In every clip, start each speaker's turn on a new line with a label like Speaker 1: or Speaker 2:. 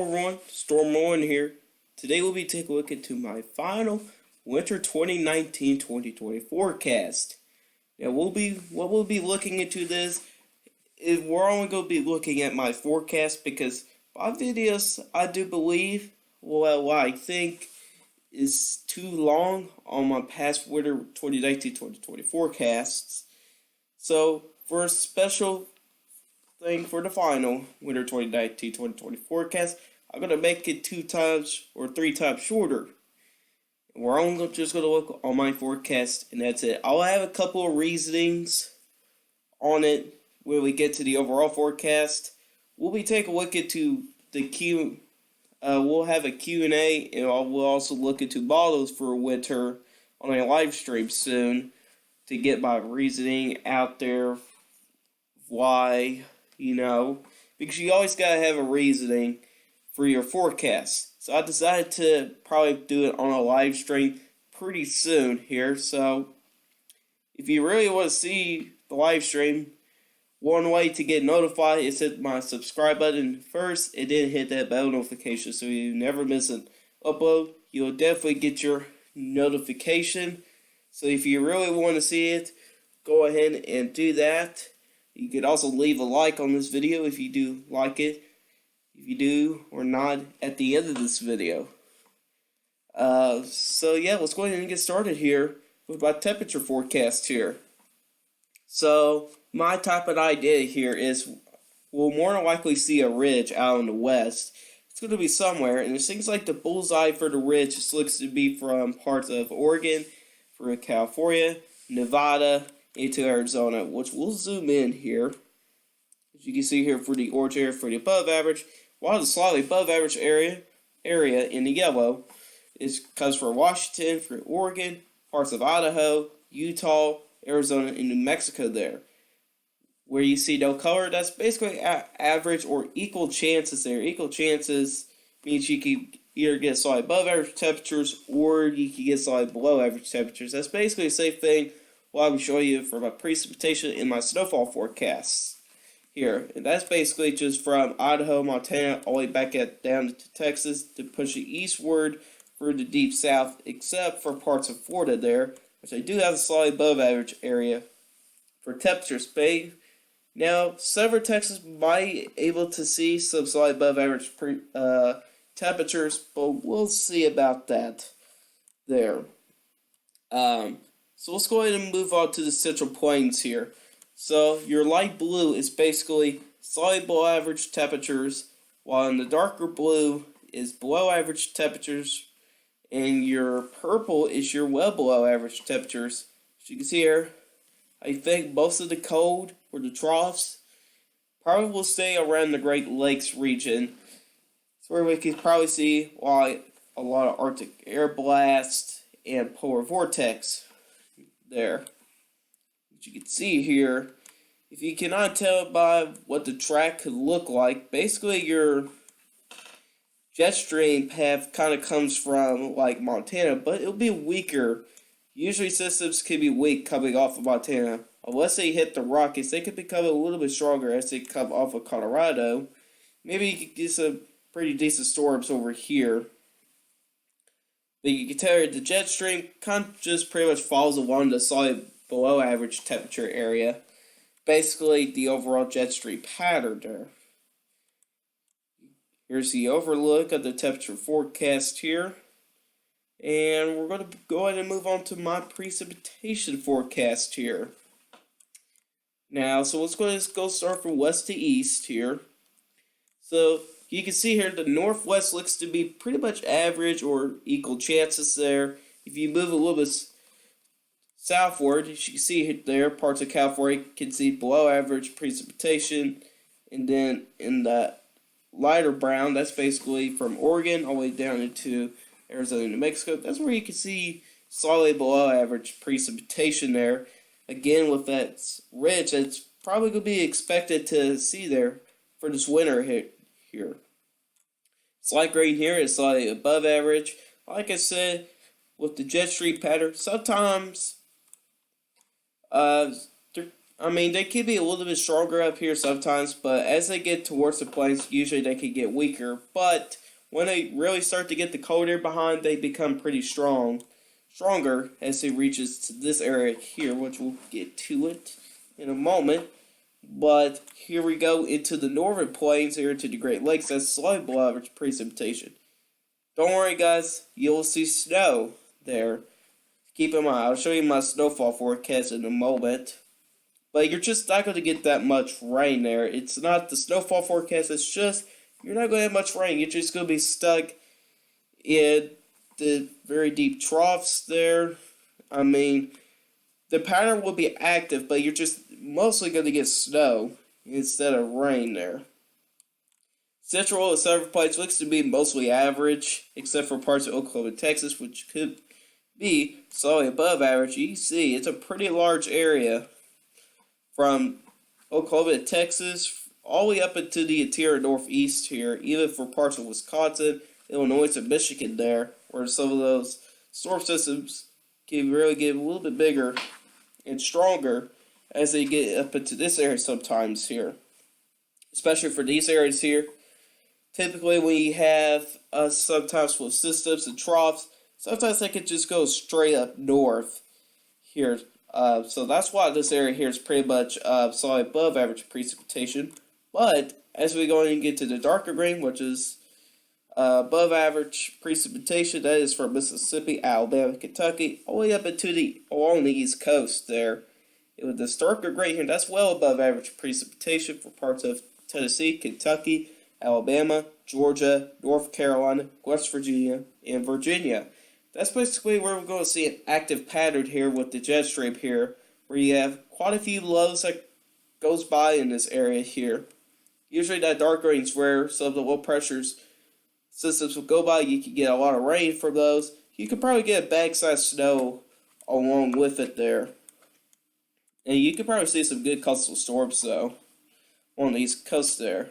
Speaker 1: Everyone, Storm One here. Today we'll be taking a look into my final winter 2019-2020 forecast. Now what we'll be looking into this is we're only going to be looking at my forecast because my videos I do believe, what I think is too long on my past winter 2019-2020 forecasts. So for a special thing for the final winter 2019-2020 forecast, I'm going to make it 2 times or 3 times shorter. We're only just going to look on my forecast, and that's it. I'll have a couple of reasonings on it when we get to the overall forecast. We'll be taking a look into the we'll have a Q&A, and we'll also look into models for winter on a live stream soon to get my reasoning out there. Why, because you always got to have a reasoning for your forecast. So I decided to probably do it on a live stream pretty soon here. So if you really want to see the live stream, one way to get notified is hit my subscribe button first and then hit that bell notification so you never miss an upload. You'll definitely get your notification. So if you really want to see it, go ahead and do that. You could also leave a like on this video if you do like it. If you do or not at the end of this video. So yeah, let's go ahead and get started here with my temperature forecast here. So my type of idea here is we'll more than likely see a ridge out in the west. It's going to be somewhere, and it seems like the bullseye for the ridge just looks to be from parts of Oregon, from California, Nevada, into Arizona, which we'll zoom in here. As you can see here for the orange area for the above average, while the slightly above average area in the yellow comes from Washington, from Oregon, parts of Idaho, Utah, Arizona, and New Mexico there. Where you see no color, that's basically average or equal chances there. Equal chances means you can either get slightly above average temperatures or you can get slightly below average temperatures. That's basically the same thing what I'm showing you for my precipitation and my snowfall forecasts here. And that's basically just from Idaho, Montana, all the way back down to Texas to push it eastward for the deep south, except for parts of Florida there, which I do have a slightly above average area for temperature space. Now, Severn, Texas might able to see some slightly above average temperatures, but we'll see about that there. So let's go ahead and move on to the Central Plains here. So your light blue is basically slightly below average temperatures, while in the darker blue is below average temperatures, and your purple is your well below average temperatures. As you can see here, I think most of the cold or the troughs probably will stay around the Great Lakes region. It's where we can probably see a lot of Arctic air blast and polar vortex there. As you can see here, if you cannot tell by what the track could look like, basically your jet stream path kind of comes from like Montana, but it'll be weaker. Usually systems can be weak coming off of Montana. Unless they hit the Rockies, they could become a little bit stronger as they come off of Colorado. Maybe you could get some pretty decent storms over here. But you can tell the jet stream kind of just pretty much falls along the slightly below average temperature area. Basically, the overall jet stream pattern there. Here's the overlook of the temperature forecast here. And we're going to go ahead and move on to my precipitation forecast here. Now, so let's go start from west to east here. So you can see here the northwest looks to be pretty much average or equal chances there. If you move a little bit southward, as you can see there, parts of California can see below average precipitation. And then in the lighter brown, that's basically from Oregon all the way down into Arizona and New Mexico. That's where you can see slightly below average precipitation there. Again, with that ridge, that's probably going to be expected to see there for this winter here. Slight green here is slightly above average. Like I said, with the jet stream pattern, sometimes I mean, they could be a little bit stronger up here sometimes, but as they get towards the plains, usually they could get weaker. But when they really start to get the cold air behind, they become pretty stronger as it reaches to this area here, which we'll get to it in a moment. But here we go into the northern plains here to the Great Lakes. That's slightly below average precipitation. Don't worry, guys, you'll see snow there. Keep in mind, I'll show you my snowfall forecast in a moment. But you're just not going to get that much rain there. It's not the snowfall forecast, it's just you're not going to have much rain. You're just going to be stuck in the very deep troughs there. I mean, the pattern will be active, but you're just mostly going to get snow instead of rain there. Central and Southern Plains looks to be mostly average, except for parts of Oklahoma, Texas, which could be slightly above average. You can see it's a pretty large area from Oklahoma to Texas, all the way up into the interior northeast here, even for parts of Wisconsin, Illinois, and Michigan there, where some of those storm systems can really get a little bit bigger and stronger as they get up into this area sometimes here. Especially for these areas here. Typically when you have sometimes with systems and troughs, sometimes they could just go straight up north here. So that's why this area here is pretty much slightly above average precipitation. But as we go and get to the darker green, which is above average precipitation, that is from Mississippi, Alabama, Kentucky, all the way up into along the East Coast there. With this darker gray here, that's well above average precipitation for parts of Tennessee, Kentucky, Alabama, Georgia, North Carolina, West Virginia, and Virginia. That's basically where we're going to see an active pattern here with the jet stream here, where you have quite a few lows that goes by in this area here. Usually that dark green is where some of the low pressures systems will go by. You can get a lot of rain from those. You could probably get a bag-sized snow along with it there. And you could probably see some good coastal storms, though, on the East Coast there.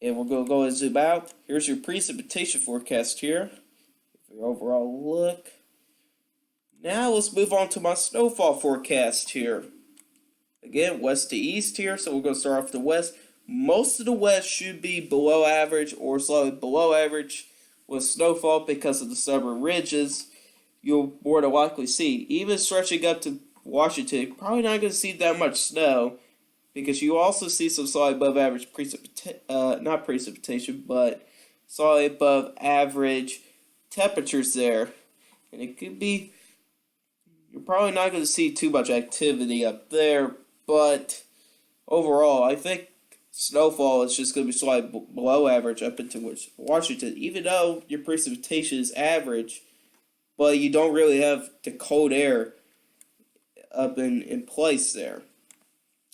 Speaker 1: And we're going to go and zoom out. Here's your precipitation forecast here. Your overall look. Now let's move on to my snowfall forecast here. Again, west to east here, so we're going to start off the west. Most of the west should be below average or slightly below average with snowfall because of the stubborn ridges you'll more than likely see. Even stretching up to Washington, probably not going to see that much snow because you also see some slightly above average not precipitation, but slightly above average temperatures there. And it could be, you're probably not going to see too much activity up there, but overall, I think snowfall is just going to be slightly below average up into Washington, even though your precipitation is average, but you don't really have the cold air up in place there.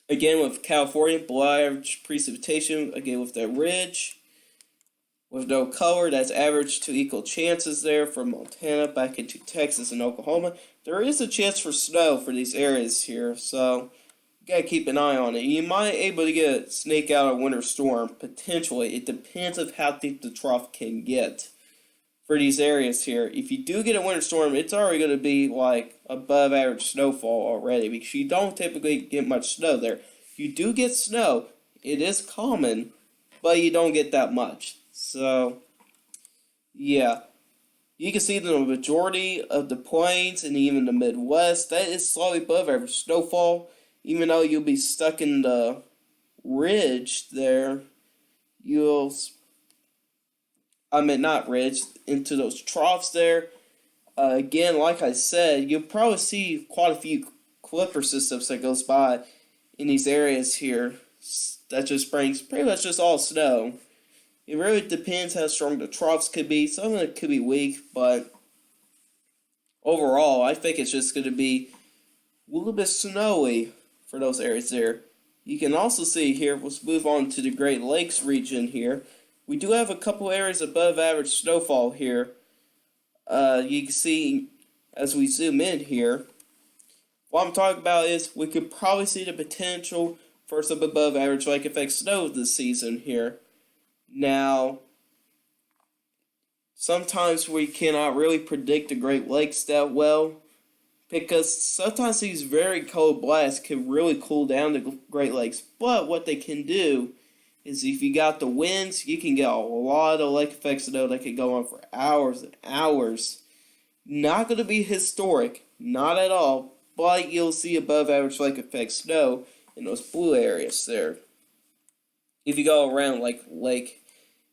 Speaker 1: Again, with California, below average precipitation, again with that ridge, with no color, that's average to equal chances there from Montana back into Texas and Oklahoma. There is a chance for snow for these areas here, so you gotta keep an eye on it. You might be able to snake out a winter storm, potentially. It depends on how deep the trough can get for these areas here. If you do get a winter storm, it's already going to be like above average snowfall already because you don't typically get much snow there. If you do get snow, it is common, but you don't get that much. So, yeah. You can see that the majority of the plains and even the Midwest, that is slightly above average snowfall. Even though you'll be stuck in the ridge there, not ridge, into those troughs there. Again, like I said, you'll probably see quite a few clipper systems that goes by in these areas here. That just brings pretty much just all snow. It really depends how strong the troughs could be. Some of it could be weak, but overall, I think it's just going to be a little bit snowy for those areas there. You can also see here, let's move on to the Great Lakes region here. We do have a couple areas above average snowfall here. You can see as we zoom in here. What I'm talking about is we could probably see the potential for some above average lake effect snow this season here. Now, sometimes we cannot really predict the Great Lakes that well because sometimes these very cold blasts can really cool down the Great Lakes. But what they can do is if you got the winds, you can get a lot of lake effect snow that can go on for hours and hours. Not going to be historic, not at all, but you'll see above average lake effect snow in those blue areas there. If you go around like Lake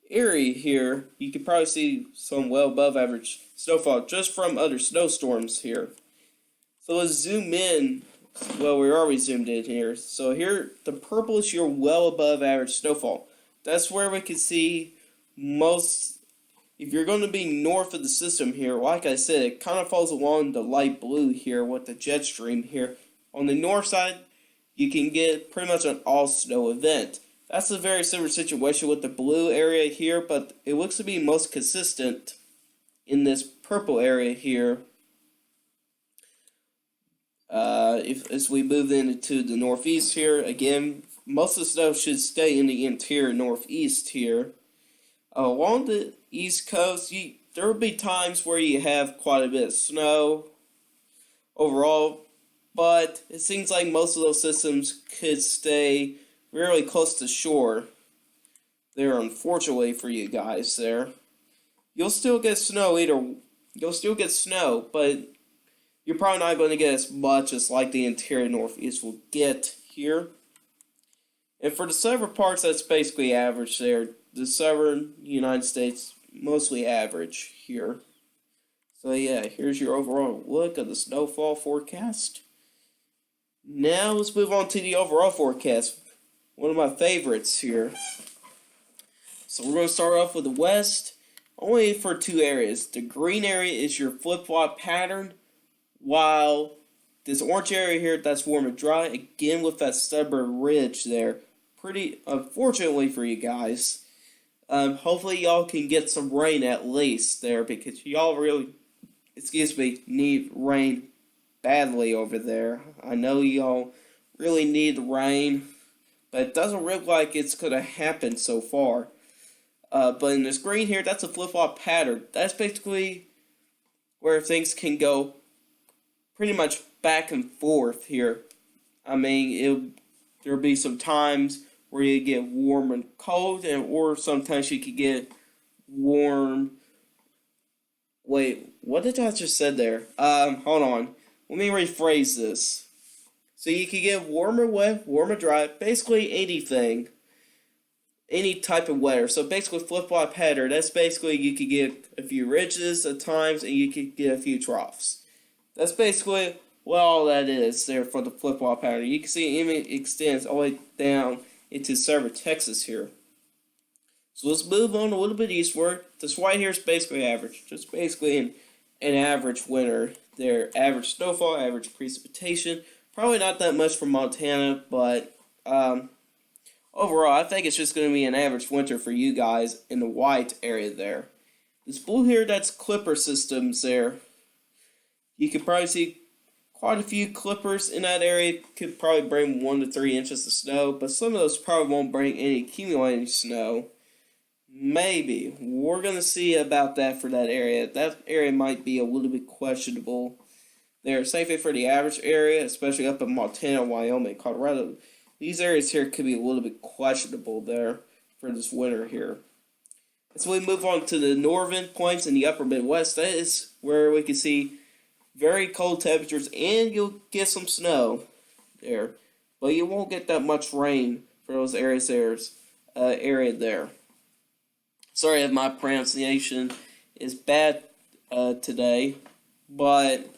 Speaker 1: Erie here, you can probably see some well above average snowfall just from other snowstorms here. So let's zoom in. Well, we're already zoomed in here. So here, the purple is your well above average snowfall. That's where we can see most. If you're going to be north of the system here, like I said, it kind of falls along the light blue here with the jet stream here. On the north side, you can get pretty much an all snow event. That's a very similar situation with the blue area here, but it looks to be most consistent in this purple area here. As we move into the northeast here, again, most of the snow should stay in the interior northeast here. Along the east coast, there will be times where you have quite a bit of snow overall, but it seems like most of those systems could stay really close to shore there, unfortunately for you guys there. You'll still get snow but you're probably not going to get as much as like the interior northeast will get here. And for the southern parts, that's basically average there. The southern United States, mostly average here. So yeah, here's your overall look of the snowfall forecast. Now let's move on to the overall forecast. One of my favorites here. So we're going to start off with the west, only for two areas. The green area is your flip-flop pattern, while this orange area here, that's warm and dry, again with that stubborn ridge there. Pretty unfortunately for you guys. Hopefully y'all can get some rain at least there, because y'all really, need rain badly over there. I know y'all really need rain, but it doesn't look like it's going to happen so far. But in this green here, that's a flip-flop pattern. That's basically where things can go pretty much back and forth here. I mean, there'll be some times where you get warm and cold, or sometimes you could get warm. Wait, what did I just said there? Hold on. Let me rephrase this. So you could get warm or wet, warm or dry, basically anything. Any type of weather. So basically flip-flop pattern, that's basically you could get a few ridges at times and you could get a few troughs. That's basically what all that is there for the flip-flop pattern. You can see it even extends all the way down into southern Texas here. So let's move on a little bit eastward. This white here is basically average. Just basically an average winter there. Average snowfall, average precipitation. Probably not that much for Montana, but overall, I think it's just going to be an average winter for you guys in the white area there. This blue here, that's clipper systems there. You could probably see quite a few clippers in that area. Could probably bring 1 to 3 inches of snow, but some of those probably won't bring any accumulating snow. Maybe. We're going to see about that for that area. That area might be a little bit questionable there. Same thing for the average area, especially up in Montana, Wyoming, Colorado. These areas here could be a little bit questionable there for this winter here. As we move on to the northern points in the upper Midwest, that is where we can see very cold temperatures, and you'll get some snow there. But you won't get that much rain for those areas area there. Sorry if my pronunciation is bad today, but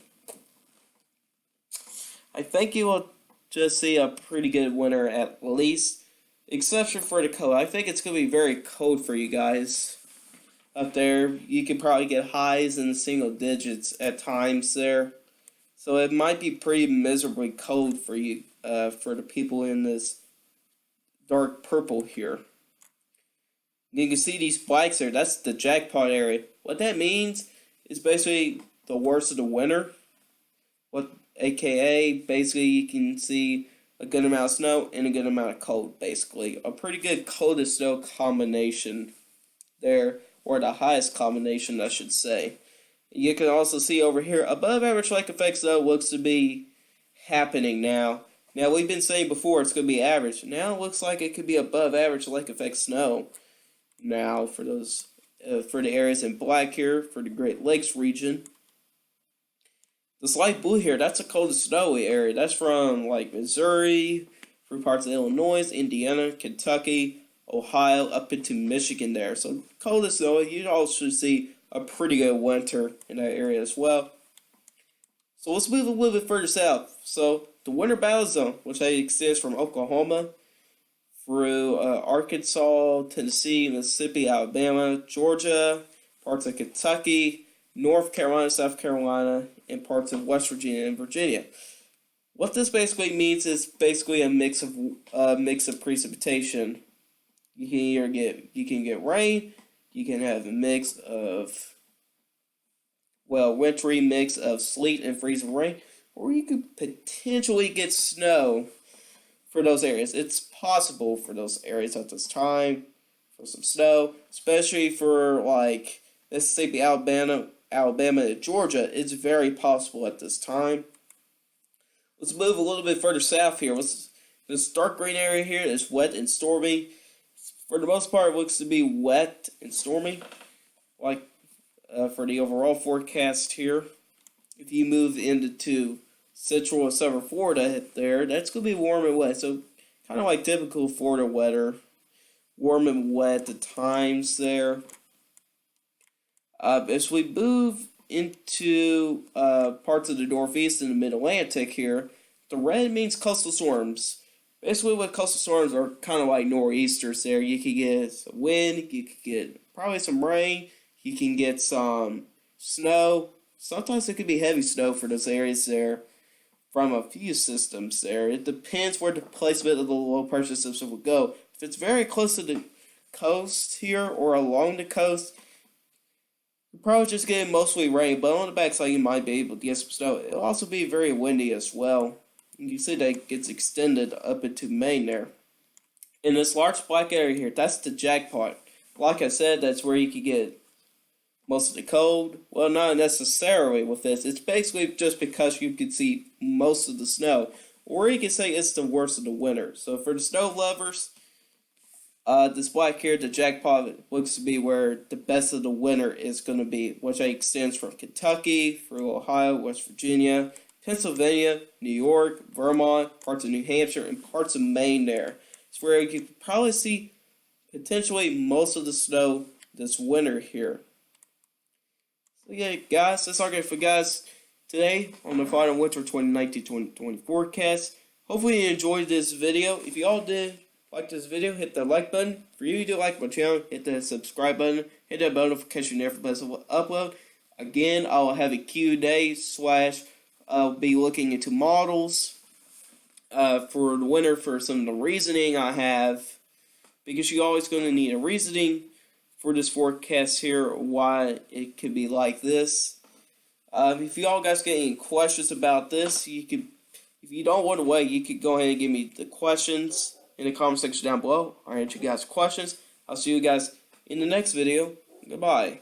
Speaker 1: I think you will just see a pretty good winter at least, exception for the cold. I think it's going to be very cold for you guys up there. You could probably get highs in the single digits at times there. So it might be pretty miserably cold for you, for the people in this dark purple here. You can see these spikes there. That's the jackpot area. What that means is basically the worst of the winter. AKA, basically you can see a good amount of snow and a good amount of cold, basically. A pretty good cold and snow combination there, or the highest combination, I should say, You can also see over here, above average lake effect snow looks to be happening now. Now, we've been saying before it's going to be average. Now it looks like it could be above average lake effect snow. Now, for those, for the areas in black here, for the Great Lakes region. This light blue here, that's the coldest snowy area. That's from like Missouri, through parts of Illinois, Indiana, Kentucky, Ohio, up into Michigan there. So coldest snowy, you also see a pretty good winter in that area as well. So let's move a little bit further south. So the winter battle zone, which extends from Oklahoma through Arkansas, Tennessee, Mississippi, Alabama, Georgia, parts of Kentucky, North Carolina, South Carolina, and parts of West Virginia and Virginia. What this basically means is basically a mix of precipitation. You can get rain. You can have a mix of wintry mix of sleet and freezing rain, or you could potentially get snow for those areas. It's possible for those areas at this time for some snow, especially for like Mississippi, Alabama, and Georgia. It's very possible at this time. Let's move a little bit further south here. This dark green area here is wet and stormy. For the most part, it looks to be wet and stormy, like for the overall forecast here. If you move into central and southern Florida there, that's going to be warm and wet. So kind of like typical Florida weather, warm and wet at times there. As we move into parts of the Northeast and the Mid-Atlantic here, the red means coastal storms. Basically, what coastal storms are kind of like nor'easters there. You could get some wind, you could get probably some rain, you can get some snow. Sometimes it could be heavy snow for those areas there from a few systems there. It depends where the placement of the low pressure system will go. If it's very close to the coast here or along the coast, you're probably just getting mostly rain, but on the backside you might be able to get some snow. It'll also be very windy as well. You can see that it gets extended up into Maine there. In this large black area here, that's the jackpot. Like I said, that's where you could get most of the cold. Well, not necessarily with this. It's basically just because you can see most of the snow. Or you can say it's the worst of the winter. So for the snow lovers, this black here, the jackpot, looks to be where the best of the winter is going to be, which extends from Kentucky through Ohio, West Virginia, Pennsylvania, New York, Vermont, parts of New Hampshire, and parts of Maine there. It's where you can probably see potentially most of the snow this winter here. So yeah, guys, that's all good for guys today on the final winter 2019-2020 forecast. Hopefully you enjoyed this video. If you all did like this video, hit the like button. For you to like my channel, hit the subscribe button. Hit that bell notification there for best upload. Again, I will have a Q&A / I'll be looking into models for the winter for some of the reasoning I have, because you're always going to need a reasoning for this forecast here, why it could be like this. If you all guys get any questions about this, you could, if you don't want to wait, you could go ahead and give me the questions in the comment section down below. I'll answer you guys' questions. I'll see you guys in the next video. Goodbye.